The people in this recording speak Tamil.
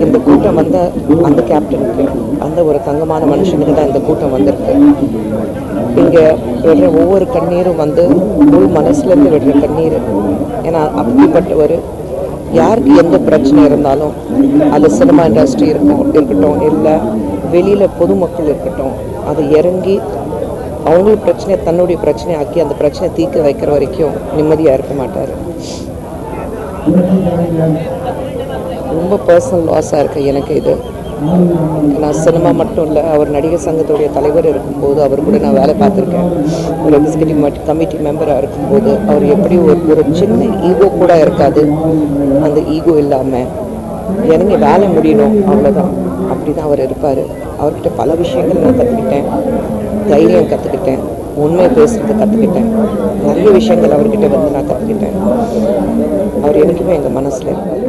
இந்த கூட்டம் வந்த அந்த கேப்டனுக்கு, அந்த ஒரு தங்கமான மனுஷனுக்கு தான் இந்த கூட்டம் வந்திருக்கு. இங்கே விடுற ஒவ்வொரு கண்ணீரும் வந்து உள் மனசுலேருந்து விடுற கண்ணீர். ஏன்னா அப்படிப்பட்டவர் யாருக்கு எந்த பிரச்சனை இருந்தாலும், அது சினிமா இண்டஸ்ட்ரி இருக்கட்டும், இல்லை வெளியில் பொதுமக்கள் இருக்கட்டும், அது இறங்கி அவங்களுக்கு பிரச்சனையை தன்னுடைய பிரச்சனையை ஆக்கி அந்த பிரச்சனையை தீர்க்க வைக்கிற வரைக்கும் நிம்மதியாக இருக்க மாட்டார். ரொம்ப பர்சனல் லாஸாக இருக்குது எனக்கு இது. நான் சினிமா மட்டும் இல்லை, அவர் நடிகர் சங்கத்துடைய தலைவர் இருக்கும்போது அவர் கூட நான் வேலை பார்த்துருக்கேன். ஒரு எக்ஸிக்யூட்டிவ் கமிட்டி மெம்பராக இருக்கும்போது அவர் எப்படி ஒரு சின்ன ஈகோ கூட இருக்காது. அந்த ஈகோ இல்லாமல் எனக்கு வேலை முடியணும், அவ்வளோதான், அப்படி தான் அவர் இருப்பார். அவர்கிட்ட பல விஷயங்கள் நான் கற்றுக்கிட்டேன். தைரியம் கற்றுக்கிட்டேன், உண்மையை பேசுறது கற்றுக்கிட்டேன், நிறைய விஷயங்கள் அவர்கிட்ட வந்து நான் கற்றுக்கிட்டேன். அவர் என்றைக்குமே எங்கள் மனசில் இருப்பார்.